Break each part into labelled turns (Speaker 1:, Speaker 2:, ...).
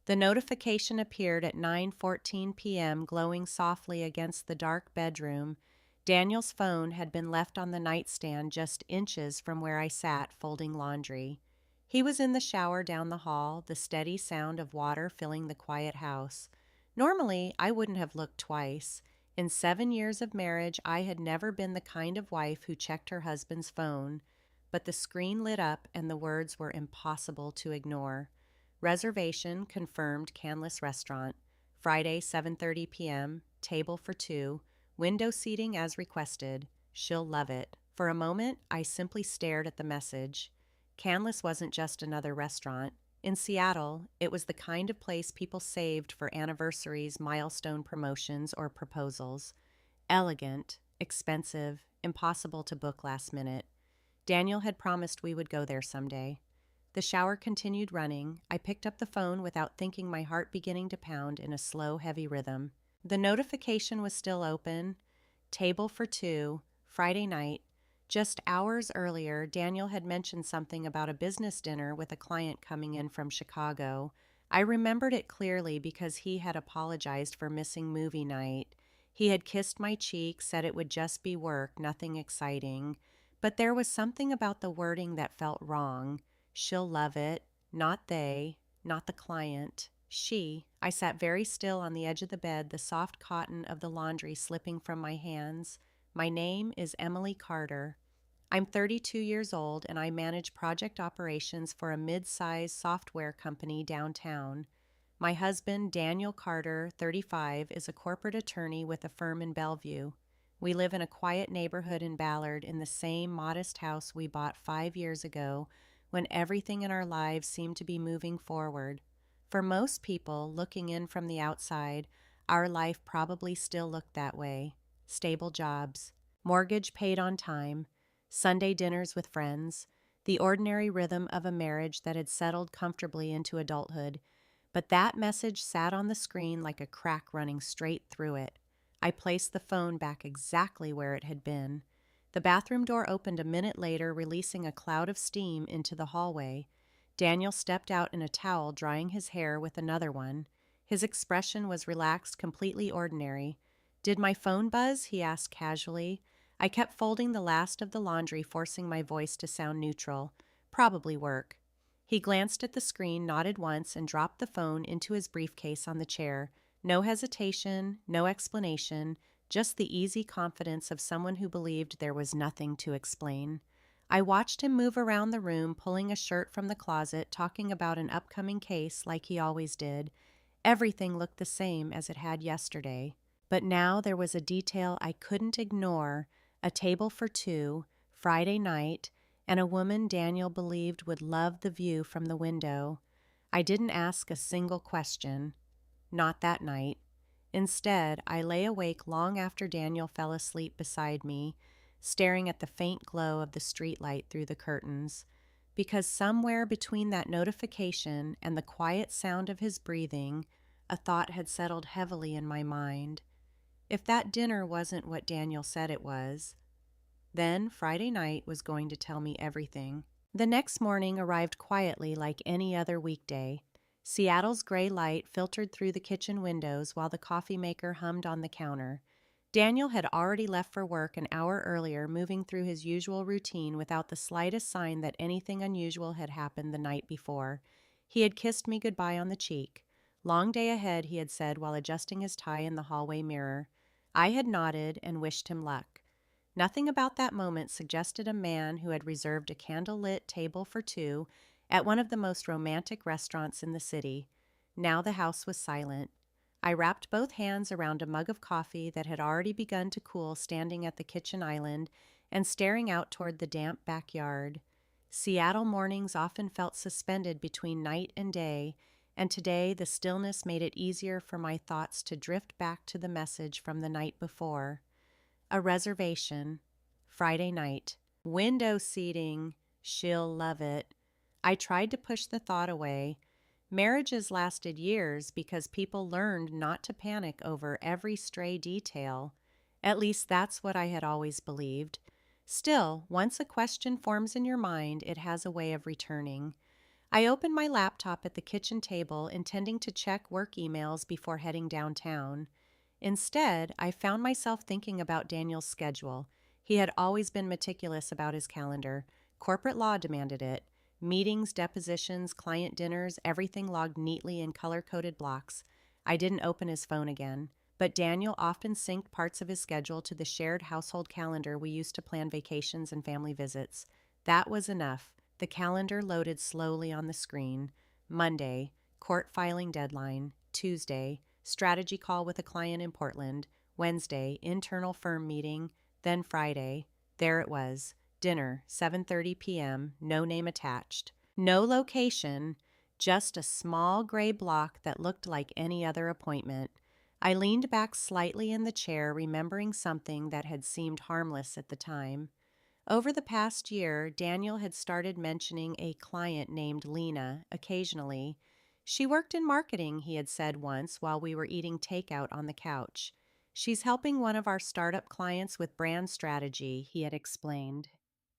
Speaker 1: The notification appeared at 9:14 p.m., glowing softly against the dark bedroom. Daniel's phone had been left on the nightstand just inches from where I sat folding laundry. He was in the shower down the hall, the steady sound of water filling the quiet house. Normally, I wouldn't have looked twice. In 7 years of marriage, I had never been the kind of wife who checked her husband's phone, but the screen lit up and the words were impossible to ignore. Reservation confirmed, Canlis Restaurant. Friday, 7:30 p.m., table for two, window seating as requested. She'll love it. For a moment, I simply stared at the message. Canlis wasn't just another restaurant. In Seattle, it was the kind of place people saved for anniversaries, milestone promotions, or proposals. Elegant, expensive, impossible to book last minute. Daniel had promised we would go there someday. The shower continued running. I picked up the phone without thinking, my heart beginning to pound in a slow, heavy rhythm. The notification was still open. Table for two, Friday night. Just hours earlier, Daniel had mentioned something about a business dinner with a client coming in from Chicago. I remembered it clearly because he had apologized for missing movie night. He had kissed my cheek, said it would just be work, nothing exciting. But there was something about the wording that felt wrong. She'll love it. Not they. Not the client. She. I sat very still on the edge of the bed, the soft cotton of the laundry slipping from my hands. My name is Emily Carter. I'm 32 years old and I manage project operations for a mid-sized software company downtown. My husband, Daniel Carter, 35, is a corporate attorney with a firm in Bellevue. We live in a quiet neighborhood in Ballard in the same modest house we bought 5 years ago when everything in our lives seemed to be moving forward. For most people, looking in from the outside, our life probably still looked that way. Stable jobs, mortgage paid on time, Sunday dinners with friends, the ordinary rhythm of a marriage that had settled comfortably into adulthood. But that message sat on the screen like a crack running straight through it. I placed the phone back exactly where it had been. The bathroom door opened a minute later, releasing a cloud of steam into the hallway. Daniel stepped out in a towel, drying his hair with another one. His expression was relaxed, completely ordinary. "Did my phone buzz?" he asked casually. I kept folding the last of the laundry, forcing my voice to sound neutral. "Probably work." He glanced at the screen, nodded once, and dropped the phone into his briefcase on the chair. No hesitation, no explanation, just the easy confidence of someone who believed there was nothing to explain. I watched him move around the room, pulling a shirt from the closet, talking about an upcoming case like he always did. Everything looked the same as it had yesterday. But now there was a detail I couldn't ignore: a table for two, Friday night, and a woman Daniel believed would love the view from the window. I didn't ask a single question. Not that night. Instead, I lay awake long after Daniel fell asleep beside me, staring at the faint glow of the streetlight through the curtains, because somewhere between that notification and the quiet sound of his breathing, a thought had settled heavily in my mind. If that dinner wasn't what Daniel said it was, then Friday night was going to tell me everything. The next morning arrived quietly like any other weekday. Seattle's gray light filtered through the kitchen windows while the coffee maker hummed on the counter. Daniel had already left for work an hour earlier, moving through his usual routine without the slightest sign that anything unusual had happened the night before. He had kissed me goodbye on the cheek. "Long day ahead," he had said while adjusting his tie in the hallway mirror. I had nodded and wished him luck. Nothing about that moment suggested a man who had reserved a candle-lit table for two at one of the most romantic restaurants in the city. Now the house was silent. I wrapped both hands around a mug of coffee that had already begun to cool, standing at the kitchen island and staring out toward the damp backyard. Seattle mornings often felt suspended between night and day, and today the stillness made it easier for my thoughts to drift back to the message from the night before. A reservation. Friday night. Window seating. She'll love it. I tried to push the thought away. Marriages lasted years because people learned not to panic over every stray detail. At least that's what I had always believed. Still, once a question forms in your mind, it has a way of returning. I opened my laptop at the kitchen table, intending to check work emails before heading downtown. Instead, I found myself thinking about Daniel's schedule. He had always been meticulous about his calendar. Corporate law demanded it. Meetings, depositions, client dinners, everything logged neatly in color-coded blocks. I didn't open his phone again, but Daniel often synced parts of his schedule to the shared household calendar we used to plan vacations and family visits. That was enough. The calendar loaded slowly on the screen. Monday, court filing deadline. Tuesday, strategy call with a client in Portland. Wednesday, internal firm meeting. Then Friday, there it was. Dinner, 7:30 p.m., no name attached. No location, just a small gray block that looked like any other appointment. I leaned back slightly in the chair, remembering something that had seemed harmless at the time. Over the past year, Daniel had started mentioning a client named Lena occasionally. She worked in marketing, he had said once while we were eating takeout on the couch. She's helping one of our startup clients with brand strategy, he had explained.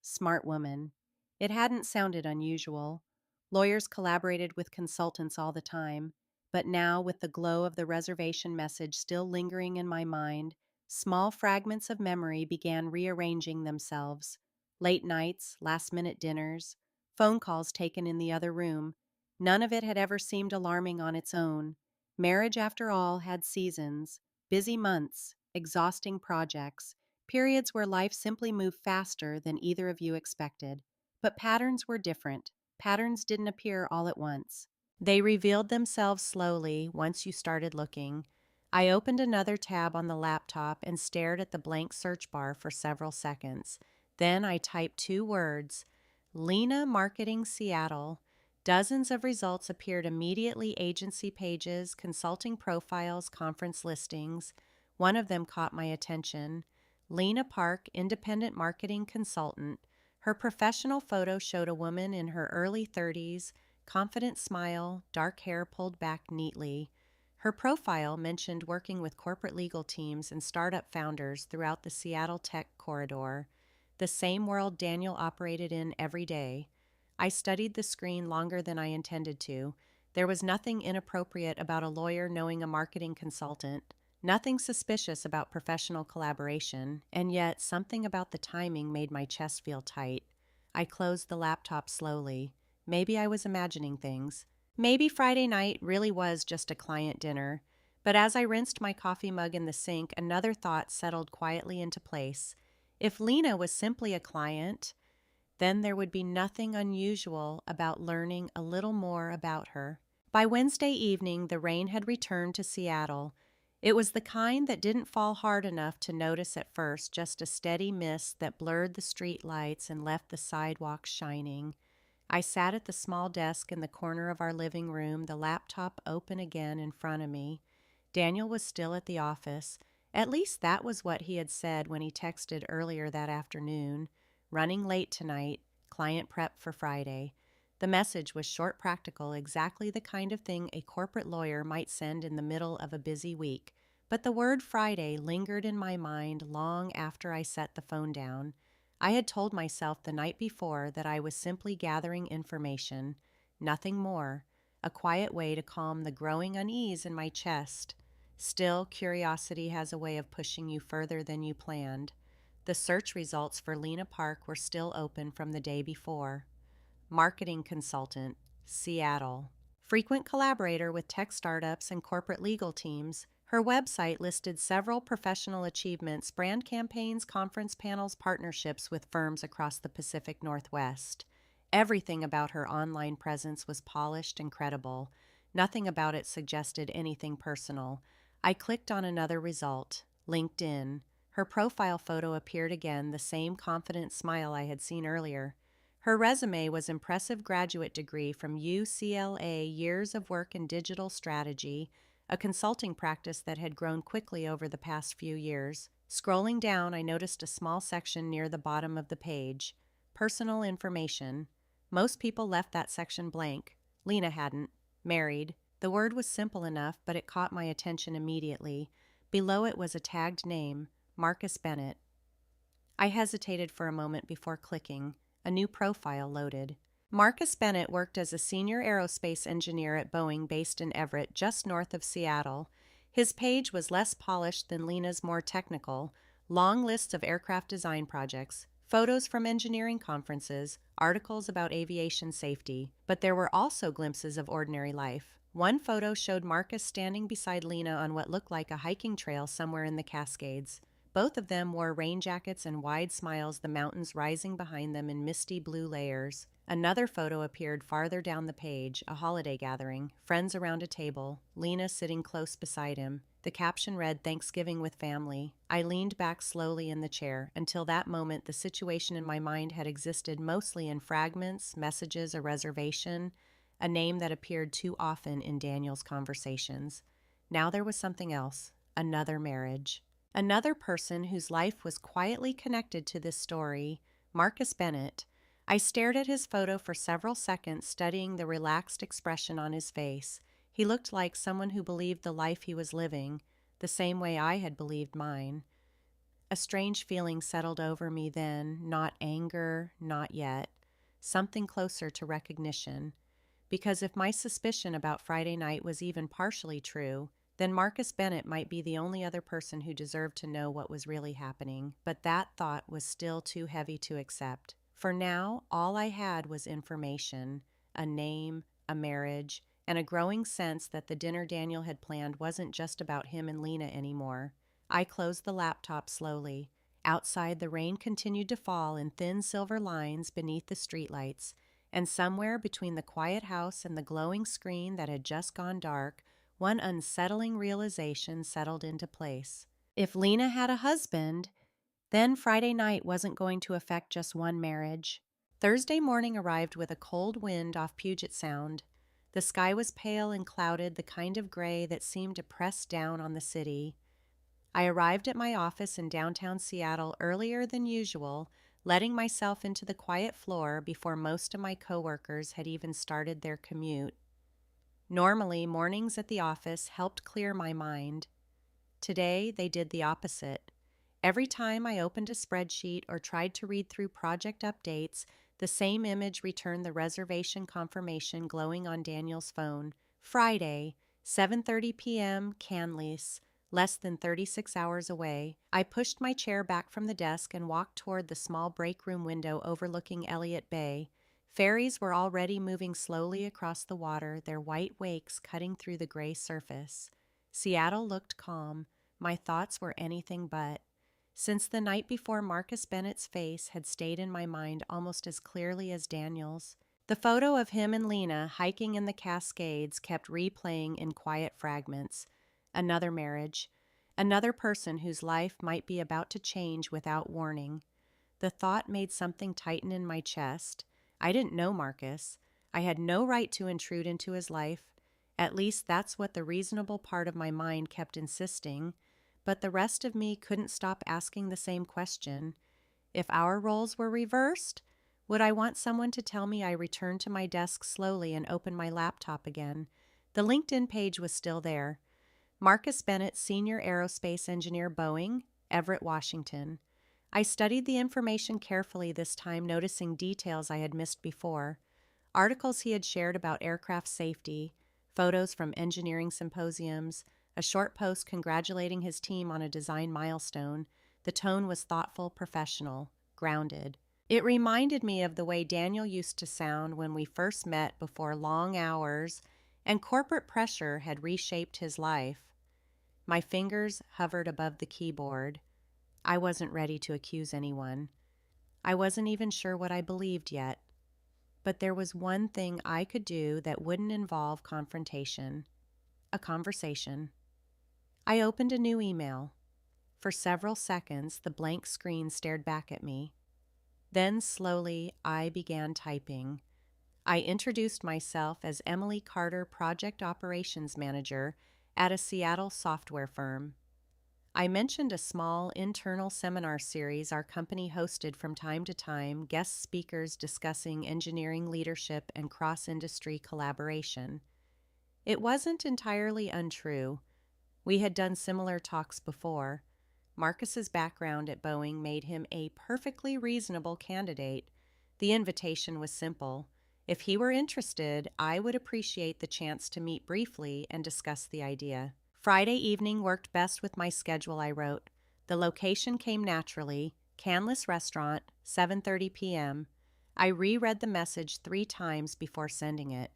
Speaker 1: Smart woman. It hadn't sounded unusual. Lawyers collaborated with consultants all the time, but now, with the glow of the reservation message still lingering in my mind, small fragments of memory began rearranging themselves. Late nights, last-minute dinners, phone calls taken in the other room. None of it had ever seemed alarming on its own. Marriage, after all, had seasons, busy months, exhausting projects, periods where life simply moved faster than either of you expected. But patterns were different. Patterns didn't appear all at once. They revealed themselves slowly once you started looking. I opened another tab on the laptop and stared at the blank search bar for several seconds. Then I typed 2 words, Lena Marketing Seattle. Dozens of results appeared immediately: agency pages, consulting profiles, conference listings. One of them caught my attention. Lena Park, independent marketing consultant. Her professional photo showed a woman in her early 30s, confident smile, dark hair pulled back neatly. Her profile mentioned working with corporate legal teams and startup founders throughout the Seattle tech corridor, the same world Daniel operated in every day. I studied the screen longer than I intended to. There was nothing inappropriate about a lawyer knowing a marketing consultant, nothing suspicious about professional collaboration, and yet something about the timing made my chest feel tight. I closed the laptop slowly. Maybe I was imagining things. Maybe Friday night really was just a client dinner. But as I rinsed my coffee mug in the sink, another thought settled quietly into place. If Lena was simply a client, then there would be nothing unusual about learning a little more about her. By Wednesday evening, the rain had returned to Seattle. It was the kind that didn't fall hard enough to notice at first, just a steady mist that blurred the street lights and left the sidewalks shining. I sat at the small desk in the corner of our living room, the laptop open again in front of me. Daniel was still at the office. At least that was what he had said when he texted earlier that afternoon. Running late tonight, client prep for Friday. The message was short, practical, exactly the kind of thing a corporate lawyer might send in the middle of a busy week. But the word Friday lingered in my mind long after I set the phone down. I had told myself the night before that I was simply gathering information, nothing more, a quiet way to calm the growing unease in my chest. Still, curiosity has a way of pushing you further than you planned. The search results for Lena Park were still open from the day before. Marketing consultant, Seattle. Frequent collaborator with tech startups and corporate legal teams, her website listed several professional achievements, brand campaigns, conference panels, partnerships with firms across the Pacific Northwest. Everything about her online presence was polished and credible. Nothing about it suggested anything personal. I clicked on another result, LinkedIn. Her profile photo appeared again, the same confident smile I had seen earlier. Her resume was impressive: graduate degree from UCLA, years of work in digital strategy, a consulting practice that had grown quickly over the past few years. Scrolling down, I noticed a small section near the bottom of the page. Personal information. Most people left that section blank. Lena hadn't. Married. The word was simple enough, but it caught my attention immediately. Below it was a tagged name, Marcus Bennett. I hesitated for a moment before clicking. A new profile loaded. Marcus Bennett worked as a senior aerospace engineer at Boeing based in Everett, just north of Seattle. His page was less polished than Lena's more technical, long lists of aircraft design projects, photos from engineering conferences, articles about aviation safety, but there were also glimpses of ordinary life. One photo showed Marcus standing beside Lena on what looked like a hiking trail somewhere in the Cascades. Both of them wore rain jackets and wide smiles, the mountains rising behind them in misty blue layers. Another photo appeared farther down the page, a holiday gathering, friends around a table, Lena sitting close beside him. The caption read, "Thanksgiving with family." I leaned back slowly in the chair. Until that moment, the situation in my mind had existed mostly in fragments, messages, a reservation, a name that appeared too often in Daniel's conversations. Now there was something else, another marriage. Another person whose life was quietly connected to this story, Marcus Bennett. I stared at his photo for several seconds, studying the relaxed expression on his face. He looked like someone who believed the life he was living, the same way I had believed mine. A strange feeling settled over me then, not anger, not yet, something closer to recognition. Because if my suspicion about Friday night was even partially true, then Marcus Bennett might be the only other person who deserved to know what was really happening. But that thought was still too heavy to accept. For now, all I had was information, a name, a marriage, and a growing sense that the dinner Daniel had planned wasn't just about him and Lena anymore. I closed the laptop slowly. Outside, the rain continued to fall in thin silver lines beneath the streetlights, and somewhere between the quiet house and the glowing screen that had just gone dark, one unsettling realization settled into place. If Lena had a husband, then Friday night wasn't going to affect just one marriage. Thursday morning arrived with a cold wind off Puget Sound. The sky was pale and clouded, the kind of gray that seemed to press down on the city. I arrived at my office in downtown Seattle earlier than usual, letting myself into the quiet floor before most of my coworkers had even started their commute. Normally, mornings at the office helped clear my mind. Today, they did the opposite. Every time I opened a spreadsheet or tried to read through project updates, the same image returned, the reservation confirmation glowing on Daniel's phone. Friday, 7:30 p.m., Canlis, less than 36 hours away. I pushed my chair back from the desk and walked toward the small break room window overlooking Elliott Bay. Ferries were already moving slowly across the water, their white wakes cutting through the gray surface. Seattle looked calm. My thoughts were anything but. Since the night before, Marcus Bennett's face had stayed in my mind almost as clearly as Daniel's. The photo of him and Lena hiking in the Cascades kept replaying in quiet fragments. Another marriage. Another person whose life might be about to change without warning. The thought made something tighten in my chest. I didn't know Marcus. I had no right to intrude into his life. At least that's what the reasonable part of my mind kept insisting. But the rest of me couldn't stop asking the same question. If our roles were reversed, would I want someone to tell me I returned to my desk slowly and opened my laptop again? The LinkedIn page was still there. Marcus Bennett, Senior Aerospace Engineer, Boeing, Everett, Washington. I studied the information carefully this time, noticing details I had missed before. Articles he had shared about aircraft safety, photos from engineering symposiums, a short post congratulating his team on a design milestone. The tone was thoughtful, professional, grounded. It reminded me of the way Daniel used to sound when we first met before long hours and corporate pressure had reshaped his life. My fingers hovered above the keyboard. I wasn't ready to accuse anyone. I wasn't even sure what I believed yet. But there was one thing I could do that wouldn't involve confrontation. A conversation. I opened a new email. For several seconds, the blank screen stared back at me. Then slowly, I began typing. I introduced myself as Emily Carter, Project Operations Manager at a Seattle software firm. I mentioned a small internal seminar series our company hosted from time to time, guest speakers discussing engineering leadership and cross-industry collaboration. It wasn't entirely untrue. We had done similar talks before. Marcus's background at Boeing made him a perfectly reasonable candidate. The invitation was simple. If he were interested, I would appreciate the chance to meet briefly and discuss the idea. Friday evening worked best with my schedule, I wrote. The location came naturally, Canlis Restaurant, 7:30 p.m. I reread the message 3 times before sending it.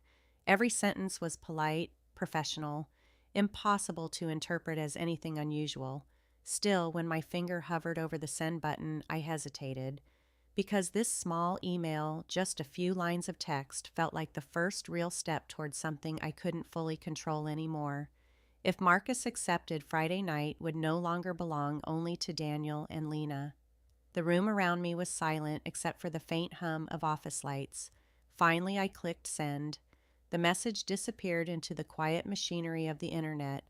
Speaker 1: Every sentence was polite, professional, impossible to interpret as anything unusual. Still, when my finger hovered over the send button, I hesitated. Because this small email, just a few lines of text, felt like the first real step towards something I couldn't fully control anymore. If Marcus accepted, Friday night would no longer belong only to Daniel and Lena. The room around me was silent except for the faint hum of office lights. Finally, I clicked send. The message disappeared into the quiet machinery of the internet.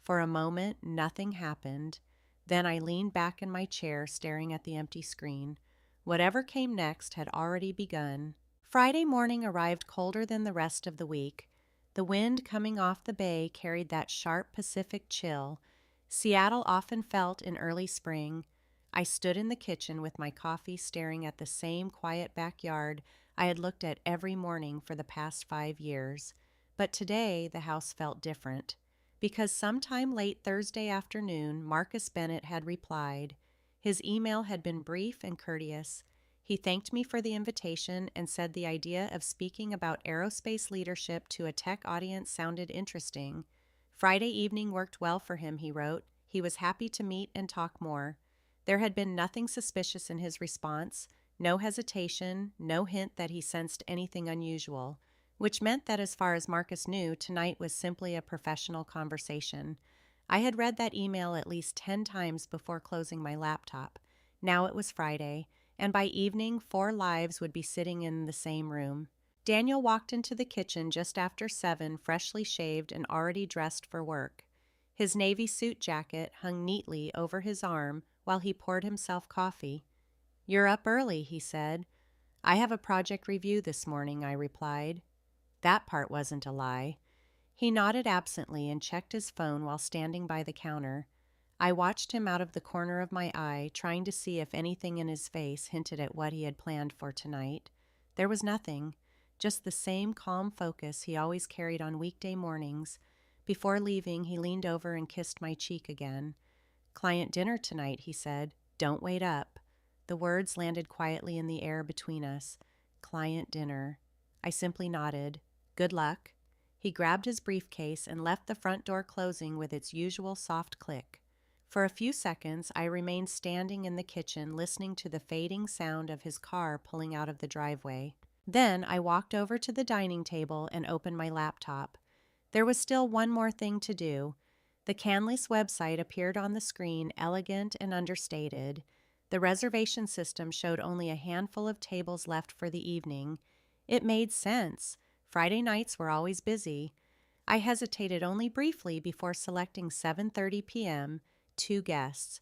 Speaker 1: For a moment, nothing happened. Then I leaned back in my chair, staring at the empty screen. Whatever came next had already begun. Friday morning arrived colder than the rest of the week. The wind coming off the bay carried that sharp Pacific chill Seattle often felt in early spring. I stood in the kitchen with my coffee, staring at the same quiet backyard I had looked at every morning for the past 5 years. But today the house felt different. Because sometime late Thursday afternoon, Marcus Bennett had replied. His email had been brief and courteous. He thanked me for the invitation and said the idea of speaking about aerospace leadership to a tech audience sounded interesting. Friday evening worked well for him, he wrote. He was happy to meet and talk more. There had been nothing suspicious in his response, no hesitation, no hint that he sensed anything unusual, which meant that as far as Marcus knew, tonight was simply a professional conversation. I had read that email at least 10 times before closing my laptop. Now it was Friday, and by evening 4 lives would be sitting in the same room. Daniel walked into the kitchen just after 7, freshly shaved and already dressed for work. His navy suit jacket hung neatly over his arm while he poured himself coffee. "You're up early," he said. "I have a project review this morning," I replied. That part wasn't a lie. He nodded absently and checked his phone while standing by the counter. I watched him out of the corner of my eye, trying to see if anything in his face hinted at what he had planned for tonight. There was nothing, just the same calm focus he always carried on weekday mornings. Before leaving, he leaned over and kissed my cheek again. "Client dinner tonight," he said. "Don't wait up." The words landed quietly in the air between us. Client dinner. I simply nodded. "Good luck." He grabbed his briefcase and left the front door closing with its usual soft click. For a few seconds, I remained standing in the kitchen, listening to the fading sound of his car pulling out of the driveway. Then I walked over to the dining table and opened my laptop. There was still one more thing to do. The Canlis website appeared on the screen, elegant and understated. The reservation system showed only a handful of tables left for the evening. It made sense. Friday nights were always busy. I hesitated only briefly before selecting 7:30 p.m., 2 guests.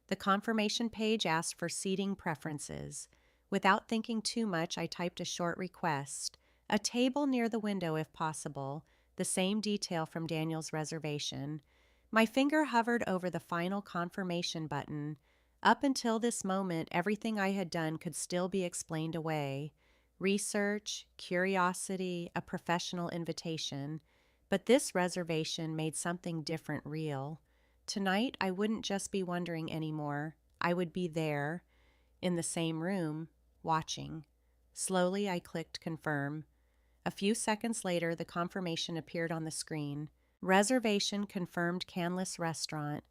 Speaker 1: The confirmation page asked for seating preferences. Without thinking too much, I typed a short request. A table near the window if possible, the same detail from Daniel's reservation. My finger hovered over the final confirmation button. Up until this moment, everything I had done could still be explained away. Research, curiosity, a professional invitation. But this reservation made something different real. Tonight, I wouldn't just be wondering anymore. I would be there, in the same room, watching. Slowly, I clicked confirm. A few seconds later, the confirmation appeared on the screen. Reservation confirmed, Canlis Restaurant.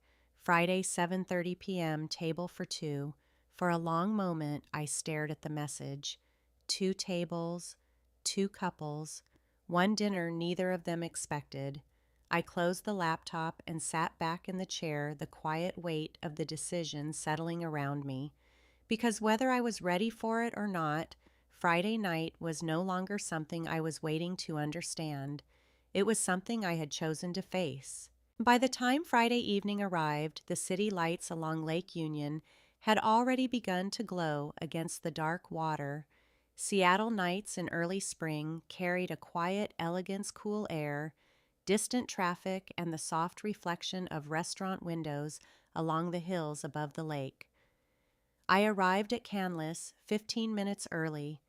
Speaker 1: Friday, 7:30 p.m., table for 2. For a long moment, I stared at the message. 2 tables, 2 couples, 1 dinner neither of them expected. I closed the laptop and sat back in the chair, the quiet weight of the decision settling around me. Because whether I was ready for it or not, Friday night was no longer something I was waiting to understand. It was something I had chosen to face. By the time Friday evening arrived, the city lights along Lake Union had already begun to glow against the dark water. Seattle nights in early spring carried a quiet elegance, cool air, distant traffic, and the soft reflection of restaurant windows along the hills above the lake. I arrived at Canlis 15 minutes early.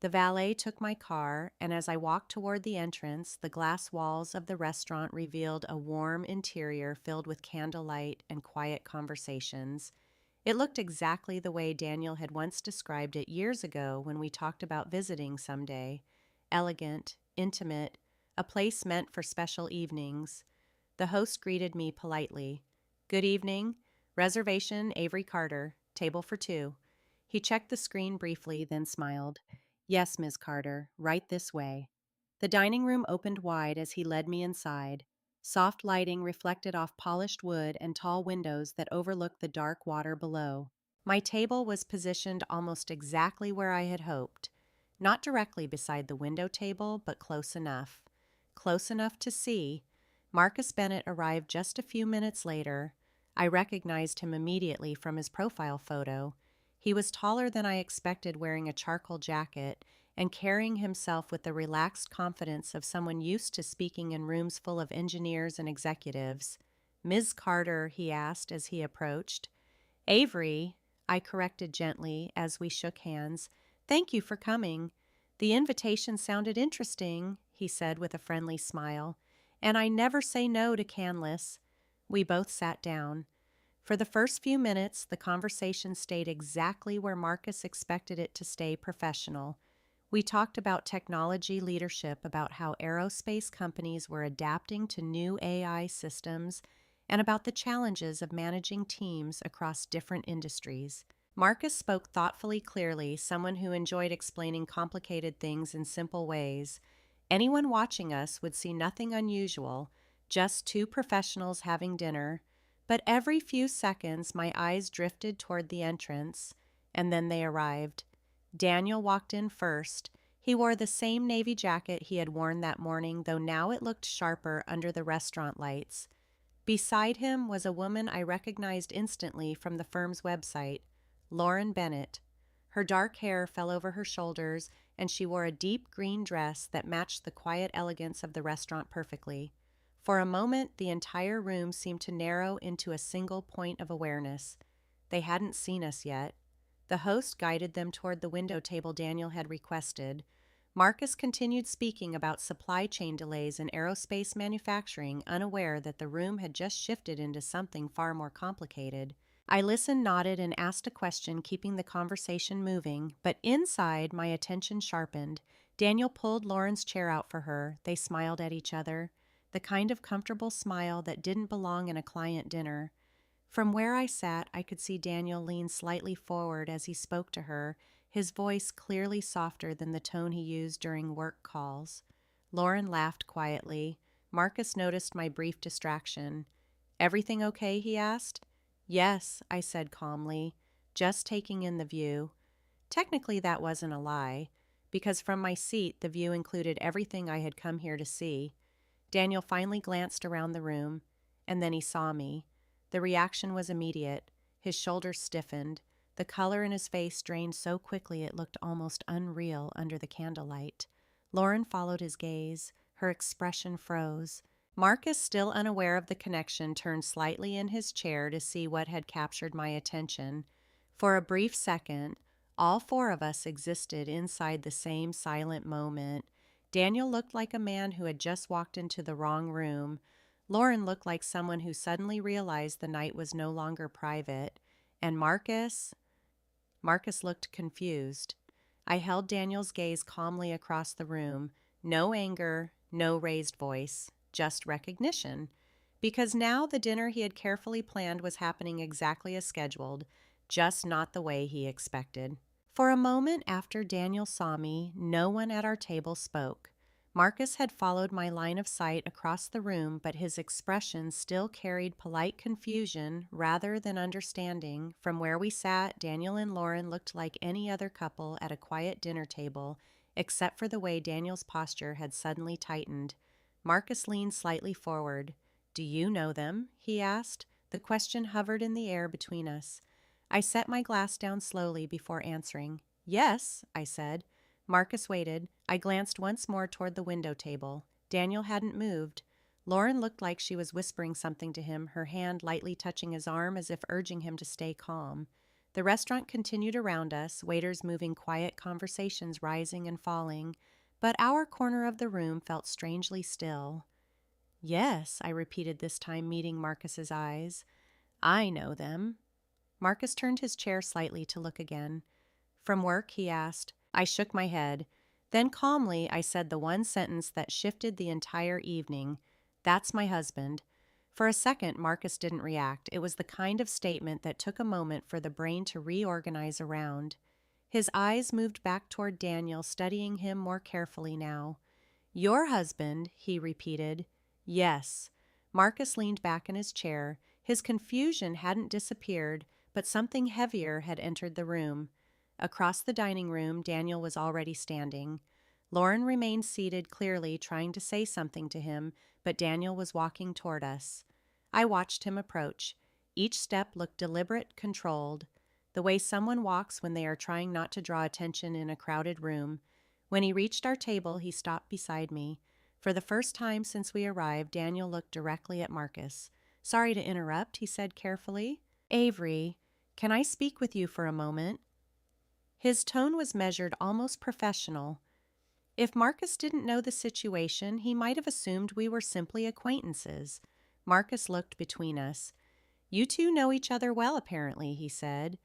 Speaker 1: The valet took my car, and as I walked toward the entrance, the glass walls of the restaurant revealed a warm interior filled with candlelight and quiet conversations. It looked exactly the way Daniel had once described it years ago when we talked about visiting someday. Elegant, intimate, a place meant for special evenings. The host greeted me politely. "Good evening. Reservation Avery Carter. Table for two." He checked the screen briefly, then smiled. "Yes, Ms. Carter, right this way." The dining room opened wide as he led me inside. Soft lighting reflected off polished wood and tall windows that overlooked the dark water below. My table was positioned almost exactly where I had hoped. Not directly beside the window table, but close enough. Close enough to see. Marcus Bennett arrived just a few minutes later. I recognized him immediately from his profile photo. He was taller than I expected, wearing a charcoal jacket and carrying himself with the relaxed confidence of someone used to speaking in rooms full of engineers and executives. "Ms. Carter," he asked as he approached. "Avery," I corrected gently as we shook hands. "Thank you for coming." "The invitation sounded interesting," he said with a friendly smile. "And I never say no to Canlis." We both sat down. For the first few minutes, the conversation stayed exactly where Marcus expected it to stay: professional. We talked about technology leadership, about how aerospace companies were adapting to new AI systems, and about the challenges of managing teams across different industries. Marcus spoke thoughtfully, clearly, someone who enjoyed explaining complicated things in simple ways. Anyone watching us would see nothing unusual, just two professionals having dinner. But every few seconds, my eyes drifted toward the entrance, and then they arrived. Daniel walked in first. He wore the same navy jacket he had worn that morning, though now it looked sharper under the restaurant lights. Beside him was a woman I recognized instantly from the firm's website, Lauren Bennett. Her dark hair fell over her shoulders, and she wore a deep green dress that matched the quiet elegance of the restaurant perfectly. For a moment, the entire room seemed to narrow into a single point of awareness. They hadn't seen us yet. The host guided them toward the window table Daniel had requested. Marcus continued speaking about supply chain delays in aerospace manufacturing, unaware that the room had just shifted into something far more complicated. I listened, nodded, and asked a question, keeping the conversation moving, but inside, my attention sharpened. Daniel pulled Lauren's chair out for her. They smiled at each other, the kind of comfortable smile that didn't belong in a client dinner. From where I sat, I could see Daniel lean slightly forward as he spoke to her, his voice clearly softer than the tone he used during work calls. Lauren laughed quietly. Marcus noticed my brief distraction. "Everything okay?" he asked. "Yes," I said calmly, just taking in the view. Technically, that wasn't a lie, because from my seat, the view included everything I had come here to see. Daniel finally glanced around the room, and then he saw me. The reaction was immediate. His shoulders stiffened. The color in his face drained so quickly it looked almost unreal under the candlelight. Lauren followed his gaze. Her expression froze. Marcus, still unaware of the connection, turned slightly in his chair to see what had captured my attention. For a brief second, all four of us existed inside the same silent moment. Daniel looked like a man who had just walked into the wrong room. Lauren looked like someone who suddenly realized the night was no longer private. And Marcus looked confused. I held Daniel's gaze calmly across the room. No anger, no raised voice, just recognition. Because now the dinner he had carefully planned was happening exactly as scheduled, just not the way he expected. For a moment after Daniel saw me, no one at our table spoke. Marcus had followed my line of sight across the room, but his expression still carried polite confusion rather than understanding. From where we sat, Daniel and Lauren looked like any other couple at a quiet dinner table, except for the way Daniel's posture had suddenly tightened. Marcus leaned slightly forward. "Do you know them?" he asked. The question hovered in the air between us. I set my glass down slowly before answering. "Yes," I said. Marcus waited. I glanced once more toward the window table. Daniel hadn't moved. Lauren looked like she was whispering something to him, her hand lightly touching his arm as if urging him to stay calm. The restaurant continued around us, waiters moving, quiet conversations rising and falling, but our corner of the room felt strangely still. Yes, I repeated, this time meeting Marcus's eyes. I know them. Marcus turned his chair slightly to look again. From work, he asked. I shook my head. Then calmly, I said the one sentence that shifted the entire evening. That's my husband. For a second, Marcus didn't react. It was the kind of statement that took a moment for the brain to reorganize around. His eyes moved back toward Daniel, studying him more carefully now. Your husband, he repeated. Yes. Marcus leaned back in his chair. His confusion hadn't disappeared, but something heavier had entered the room. Across the dining room, Daniel was already standing. Lauren remained seated, clearly trying to say something to him, but Daniel was walking toward us. I watched him approach. Each step looked deliberate, controlled, the way someone walks when they are trying not to draw attention in a crowded room. When he reached our table, he stopped beside me. For the first time since we arrived, Daniel looked directly at Marcus. Sorry to interrupt, he said carefully. Avery, can I speak with you for a moment? His tone was measured, almost professional. If Marcus didn't know the situation, he might have assumed we were simply acquaintances. Marcus looked between us. You two know each other well, apparently, he said.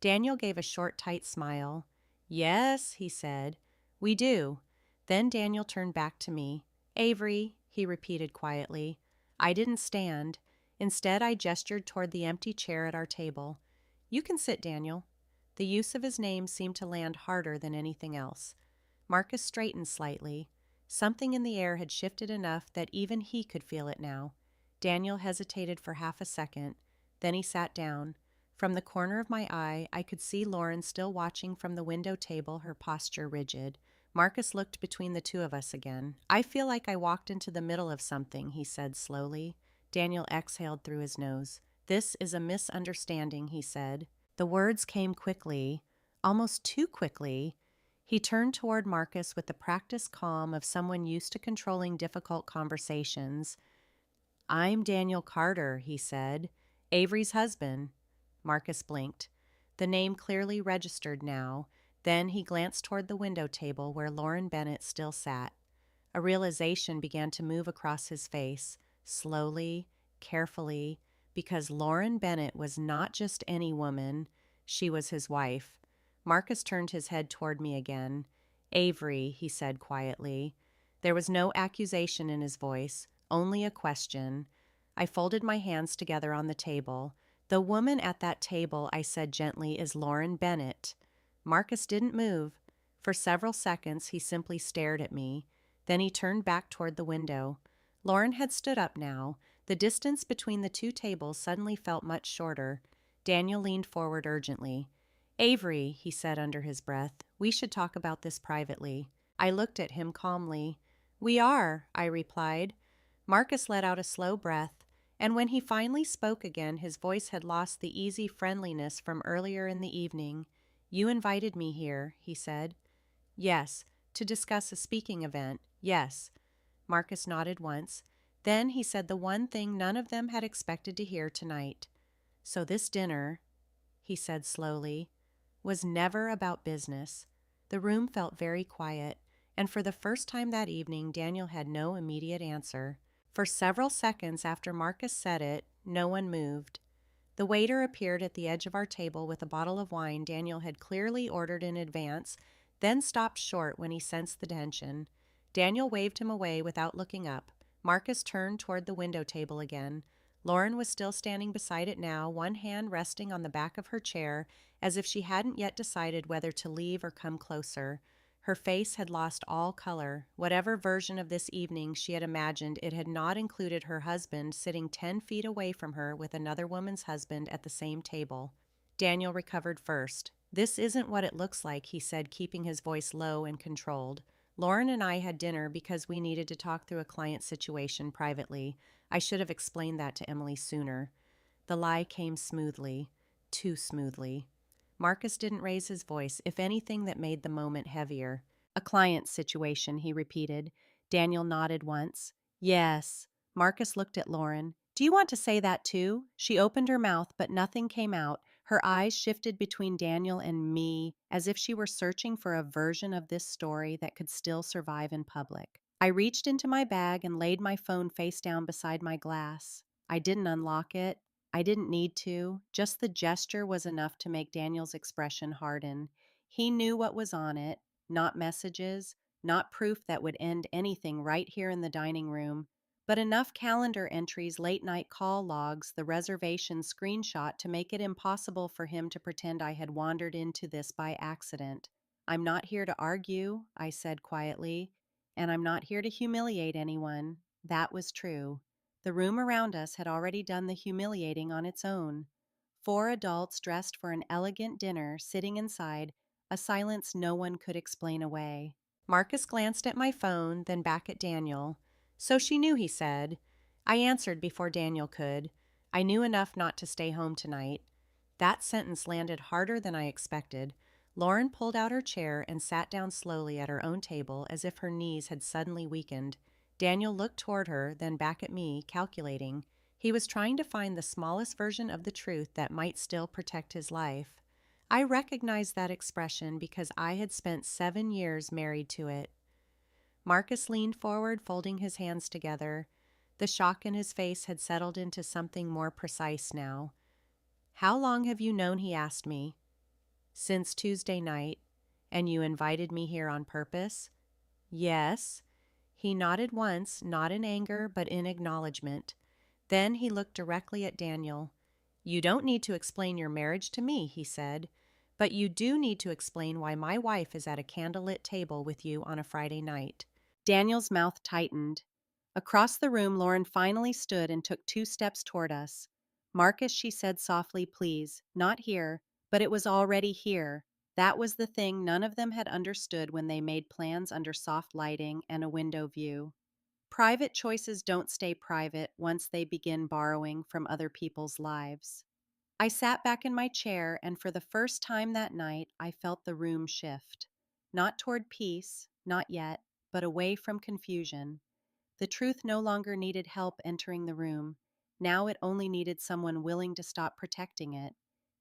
Speaker 1: Daniel gave a short, tight smile. Yes, he said. We do. Then Daniel turned back to me. Avery, he repeated quietly. I didn't stand. Instead, I gestured toward the empty chair at our table. You can sit, Daniel. The use of his name seemed to land harder than anything else. Marcus straightened slightly. Something in the air had shifted enough that even he could feel it now. Daniel hesitated for half a second. Then he sat down. From the corner of my eye, I could see Lauren still watching from the window table, her posture rigid. Marcus looked between the two of us again. I feel like I walked into the middle of something, he said slowly. Daniel exhaled through his nose. This is a misunderstanding, he said. The words came quickly, almost too quickly. He turned toward Marcus with the practiced calm of someone used to controlling difficult conversations. I'm Daniel Carter, he said. Avery's husband. Marcus blinked. The name clearly registered now. Then he glanced toward the window table where Lauren Bennett still sat. A realization began to move across his face, slowly, carefully, because Lauren Bennett was not just any woman, she was his wife. Marcus turned his head toward me again. Avery, he said quietly. There was no accusation in his voice, only a question. I folded my hands together on the table. The woman at that table, I said gently, is Lauren Bennett. Marcus didn't move. For several seconds, he simply stared at me. Then he turned back toward the window. Lauren had stood up now. The distance between the two tables suddenly felt much shorter. Daniel leaned forward urgently. Avery, he said under his breath, we should talk about this privately. I looked at him calmly. We are, I replied. Marcus let out a slow breath, and when he finally spoke again, his voice had lost the easy friendliness from earlier in the evening. You invited me here, he said. Yes, to discuss a speaking event, yes. Marcus nodded once. Then he said the one thing none of them had expected to hear tonight. So this dinner, he said slowly, was never about business. The room felt very quiet, and for the first time that evening, Daniel had no immediate answer. For several seconds after Marcus said it, no one moved. The waiter appeared at the edge of our table with a bottle of wine Daniel had clearly ordered in advance, then stopped short when he sensed the tension. Daniel waved him away without looking up. Marcus turned toward the window table again. Lauren was still standing beside it now, one hand resting on the back of her chair, as if she hadn't yet decided whether to leave or come closer. Her face had lost all color. Whatever version of this evening she had imagined, it had not included her husband sitting 10 feet away from her with another woman's husband at the same table. Daniel recovered first. This isn't what it looks like, he said, keeping his voice low and controlled. Lauren and I had dinner because we needed to talk through a client situation privately. I should have explained that to Emily sooner. The lie came smoothly, too smoothly. Marcus didn't raise his voice, if anything that made the moment heavier. A client situation, he repeated. Daniel nodded once. Yes. Marcus looked at Lauren. Do you want to say that too? She opened her mouth, but nothing came out. Her eyes shifted between Daniel and me as if she were searching for a version of this story that could still survive in public. I reached into my bag and laid my phone face down beside my glass. I didn't unlock it. I didn't need to. Just the gesture was enough to make Daniel's expression harden. He knew what was on it, not messages, not proof that would end anything right here in the dining room, but enough calendar entries, late night call logs, the reservation screenshot to make it impossible for him to pretend I had wandered into this by accident. "I'm not here to argue," I said quietly, "and I'm not here to humiliate anyone." That was true. The room around us had already done the humiliating on its own. Four adults dressed for an elegant dinner sitting inside, a silence no one could explain away. Marcus glanced at my phone, then back at Daniel. "So she knew," he said. I answered before Daniel could. "I knew enough not to stay home tonight." That sentence landed harder than I expected. Lauren pulled out her chair and sat down slowly at her own table as if her knees had suddenly weakened. Daniel looked toward her, then back at me, calculating. He was trying to find the smallest version of the truth that might still protect his life. I recognized that expression because I had spent 7 years married to it. Marcus leaned forward, folding his hands together. The shock in his face had settled into something more precise now. "How long have you known?" he asked me. "Since Tuesday night." "And you invited me here on purpose?" "Yes." He nodded once, not in anger, but in acknowledgement. Then he looked directly at Daniel. "You don't need to explain your marriage to me," he said, "but you do need to explain why my wife is at a candlelit table with you on a Friday night." Daniel's mouth tightened. Across the room, Lauren finally stood and took 2 steps toward us. "Marcus," she said softly, "please, not here," but it was already here. That was the thing none of them had understood when they made plans under soft lighting and a window view. Private choices don't stay private once they begin borrowing from other people's lives. I sat back in my chair, and for the first time that night, I felt the room shift. Not toward peace, not yet, but away from confusion. The truth no longer needed help entering the room. Now it only needed someone willing to stop protecting it.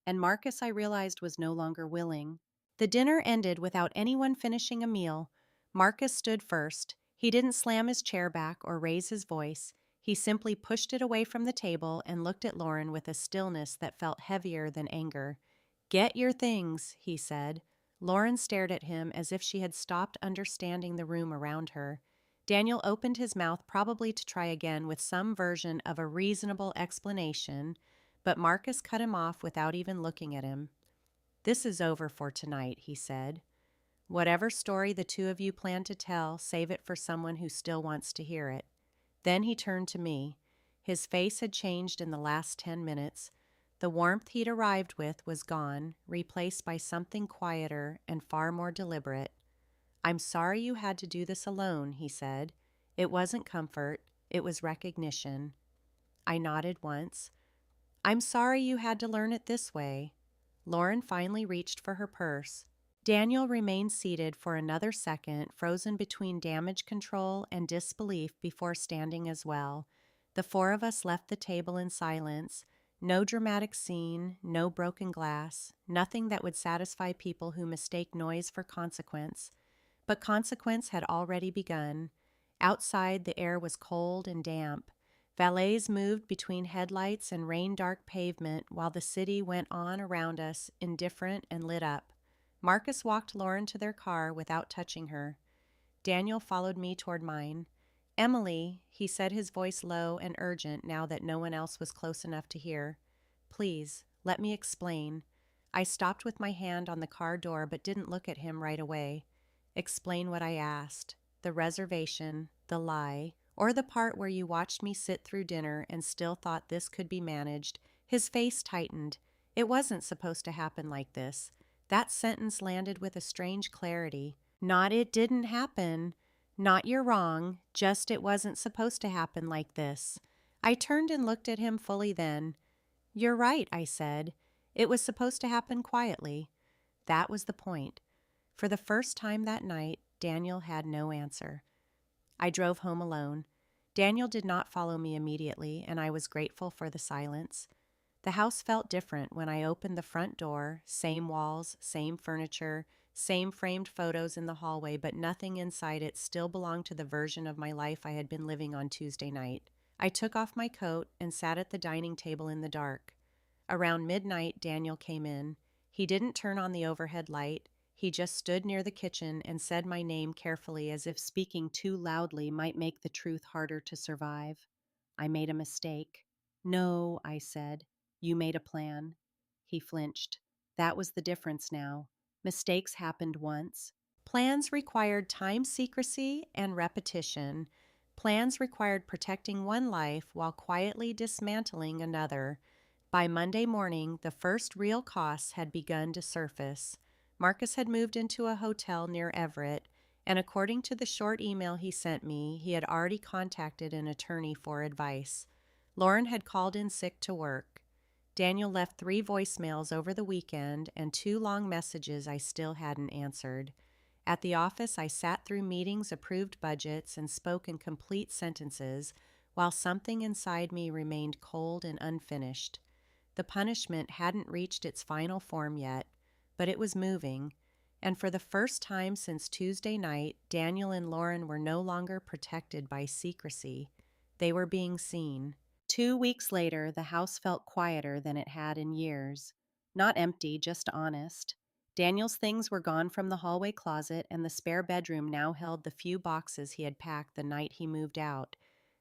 Speaker 1: And Marcus, I realized, was no longer willing. The dinner ended without anyone finishing a meal. Marcus stood first. He didn't slam his chair back or raise his voice. He simply pushed it away from the table and looked at Lauren with a stillness that felt heavier than anger. "Get your things," he said. Lauren stared at him as if she had stopped understanding the room around her. Daniel opened his mouth, probably to try again with some version of a reasonable explanation, but Marcus cut him off without even looking at him. "This is over for tonight," he said. "Whatever story the two of you plan to tell, save it for someone who still wants to hear it." Then he turned to me. His face had changed in the last 10 minutes. The warmth he'd arrived with was gone, replaced by something quieter and far more deliberate. "I'm sorry you had to do this alone," he said. "It wasn't comfort, it was recognition." I nodded once. "I'm sorry you had to learn it this way." Lauren finally reached for her purse. Daniel remained seated for another second, frozen between damage control and disbelief before standing as well. The 4 of us left the table in silence. No dramatic scene, no broken glass, nothing that would satisfy people who mistake noise for consequence. But consequence had already begun. Outside, the air was cold and damp. Valets moved between headlights and rain-dark pavement while the city went on around us, indifferent and lit up. Marcus walked Lauren to their car without touching her. Daniel followed me toward mine. "Emily," he said, his voice low and urgent now that no one else was close enough to hear. "Please, let me explain." I stopped with my hand on the car door but didn't look at him right away. "Explain what I asked. The reservation, the lie, or the part where you watched me sit through dinner and still thought this could be managed." His face tightened. "It wasn't supposed to happen like this." That sentence landed with a strange clarity. Not "it didn't happen," not "you're wrong," just "it wasn't supposed to happen like this." I turned and looked at him fully then. "You're right," I said. "It was supposed to happen quietly." That was the point. For the first time that night, Daniel had no answer. I drove home alone. Daniel did not follow me immediately, and I was grateful for the silence. The house felt different when I opened the front door, same walls, same furniture, same framed photos in the hallway, but nothing inside it still belonged to the version of my life I had been living on Tuesday night. I took off my coat and sat at the dining table in the dark. Around midnight, Daniel came in. He didn't turn on the overhead light. He just stood near the kitchen and said my name carefully, as if speaking too loudly might make the truth harder to survive. I made a mistake. No, I said. You made a plan. He flinched. That was the difference now. Mistakes happened once. Plans required time secrecy and repetition. Plans required protecting one life while quietly dismantling another. By Monday morning, the first real costs had begun to surface. Marcus had moved into a hotel near Everett, and according to the short email he sent me, he had already contacted an attorney for advice. Lauren had called in sick to work. Daniel left 3 voicemails over the weekend and 2 long messages I still hadn't answered. At the office, I sat through meetings, approved budgets, and spoke in complete sentences, while something inside me remained cold and unfinished. The punishment hadn't reached its final form yet, but it was moving, and for the first time since Tuesday night, Daniel and Lauren were no longer protected by secrecy. They were being seen. 2 weeks later, the house felt quieter than it had in years. Not empty, just honest. Daniel's things were gone from the hallway closet, and the spare bedroom now held the few boxes he had packed the night he moved out.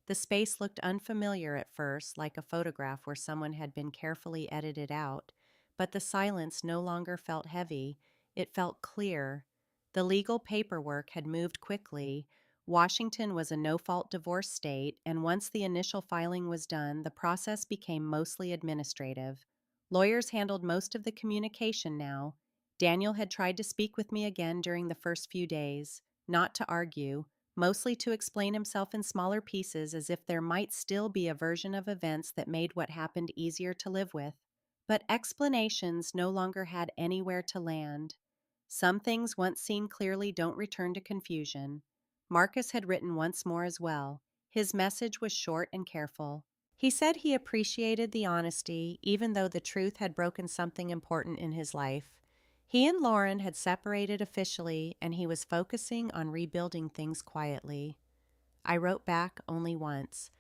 Speaker 1: The space looked unfamiliar at first, like a photograph where someone had been carefully edited out, but the silence no longer felt heavy. It felt clear. The legal paperwork had moved quickly. Washington was a no-fault divorce state, and once the initial filing was done, the process became mostly administrative. Lawyers handled most of the communication now. Daniel had tried to speak with me again during the first few days, not to argue, mostly to explain himself in smaller pieces, as if there might still be a version of events that made what happened easier to live with. But explanations no longer had anywhere to land. Some things once seen clearly don't return to confusion. Marcus had written once more as well. His message was short and careful. He said he appreciated the honesty, even though the truth had broken something important in his life. He and Lauren had separated officially, and he was focusing on rebuilding things quietly. I wrote back only once.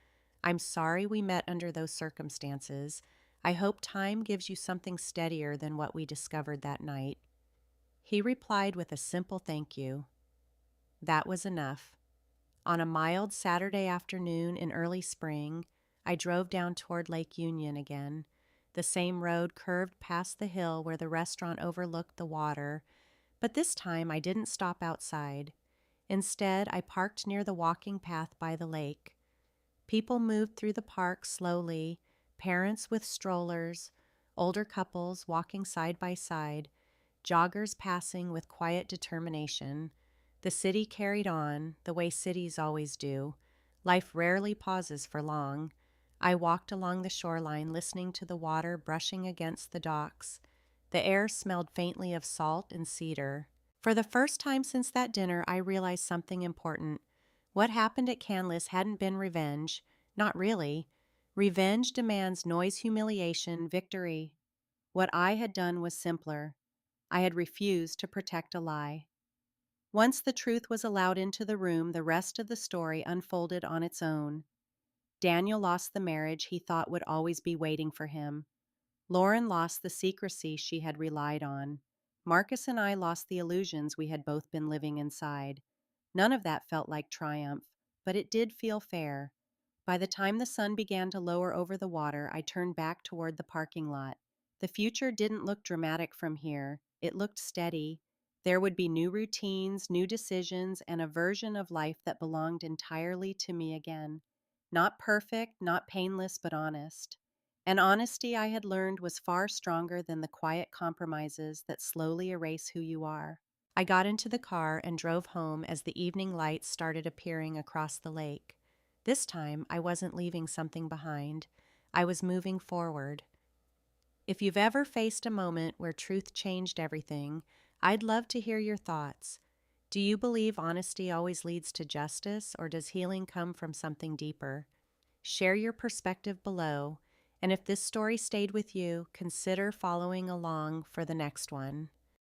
Speaker 1: I'm sorry we met under those circumstances. I hope time gives you something steadier than what we discovered that night. He replied with a simple thank you. That was enough. On a mild Saturday afternoon in early spring, I drove down toward Lake Union again. The same road curved past the hill where the restaurant overlooked the water, but this time I didn't stop outside. Instead, I parked near the walking path by the lake. People moved through the park slowly, parents with strollers, older couples walking side by side, joggers passing with quiet determination. The city carried on, the way cities always do. Life rarely pauses for long. I walked along the shoreline, listening to the water brushing against the docks. The air smelled faintly of salt and cedar. For the first time since that dinner, I realized something important. What happened at Canlis hadn't been revenge. Not really. Revenge demands noise, humiliation, victory. What I had done was simpler. I had refused to protect a lie. Once the truth was allowed into the room, the rest of the story unfolded on its own. Daniel lost the marriage he thought would always be waiting for him. Lauren lost the secrecy she had relied on. Marcus and I lost the illusions we had both been living inside. None of that felt like triumph, but it did feel fair. By the time the sun began to lower over the water, I turned back toward the parking lot. The future didn't look dramatic from here. It looked steady. There would be new routines, new decisions, and a version of life that belonged entirely to me again. Not perfect, not painless, but honest. And honesty, I had learned, was far stronger than the quiet compromises that slowly erase who you are. I got into the car and drove home as the evening lights started appearing across the lake. This time, I wasn't leaving something behind. I was moving forward. If you've ever faced a moment where truth changed everything, I'd love to hear your thoughts. Do you believe honesty always leads to justice, or does healing come from something deeper? Share your perspective below. And if this story stayed with you, consider following along for the next one.